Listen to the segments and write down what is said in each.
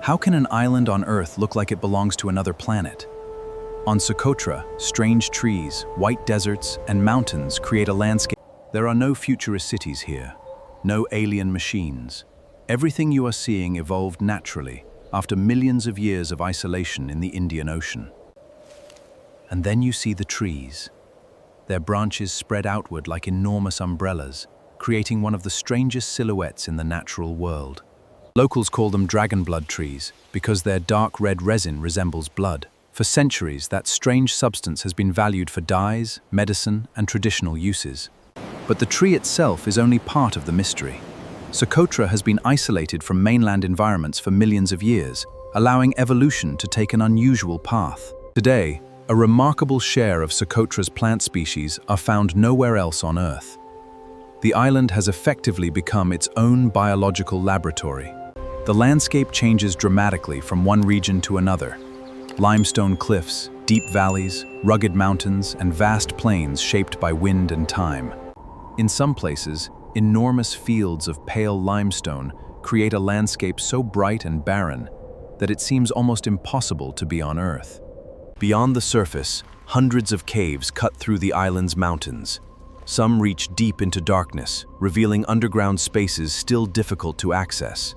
How can an island on Earth look like it belongs to another planet? On Socotra, strange trees, white deserts, and mountains create a landscape. There are no futurist cities here, no alien machines. Everything you are seeing evolved naturally after millions of years of isolation in the Indian Ocean. And then you see the trees. Their branches spread outward like enormous umbrellas, creating one of the strangest silhouettes in the natural world. Locals call them dragon blood trees because their dark red resin resembles blood. For centuries, that strange substance has been valued for dyes, medicine, and traditional uses. But the tree itself is only part of the mystery. Socotra has been isolated from mainland environments for millions of years, allowing evolution to take an unusual path. Today, a remarkable share of Socotra's plant species are found nowhere else on Earth. The island has effectively become its own biological laboratory. The landscape changes dramatically from one region to another. Limestone cliffs, deep valleys, rugged mountains, and vast plains shaped by wind and time. In some places, enormous fields of pale limestone create a landscape so bright and barren that it seems almost impossible to be on Earth. Beyond the surface, hundreds of caves cut through the island's mountains. Some reach deep into darkness, revealing underground spaces still difficult to access.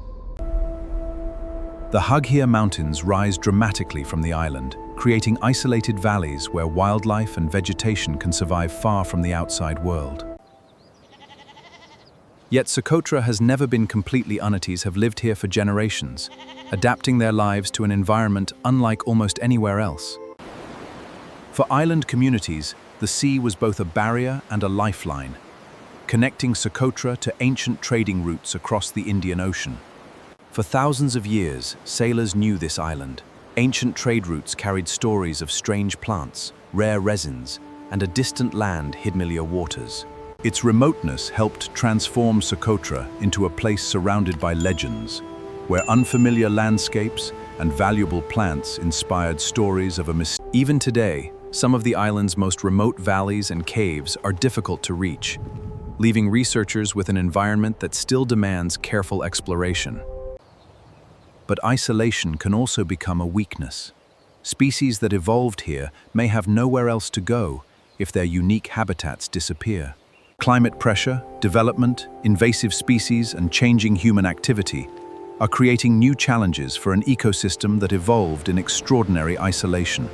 The Haghia Mountains rise dramatically from the island, creating isolated valleys where wildlife and vegetation can survive far from the outside world. Yet Socotra has never been completely unatis have lived here for generations, adapting their lives to an environment unlike almost anywhere else. For island communities, the sea was both a barrier and a lifeline, connecting Socotra to ancient trading routes across the Indian Ocean. For thousands of years, sailors knew this island. Ancient trade routes carried stories of strange plants, rare resins, and a distant land hidden in the waters. Its remoteness helped transform Socotra into a place surrounded by legends, where unfamiliar landscapes and valuable plants inspired stories of a mysterious. Even today, some of the island's most remote valleys and caves are difficult to reach, leaving researchers with an environment that still demands careful exploration. But isolation can also become a weakness. Species that evolved here may have nowhere else to go if their unique habitats disappear. Climate pressure, development, invasive species, and changing human activity are creating new challenges for an ecosystem that evolved in extraordinary isolation.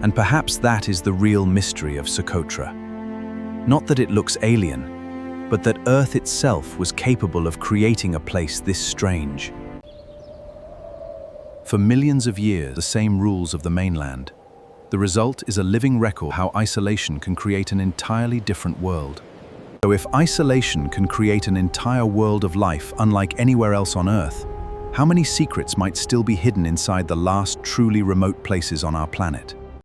And perhaps that is the real mystery of Socotra. Not that it looks alien, but that Earth itself was capable of creating a place this strange. For millions of years, the same rules of the mainland. The result is a living record of how isolation can create an entirely different world. So if isolation can create an entire world of life unlike anywhere else on Earth, how many secrets might still be hidden inside the last truly remote places on our planet?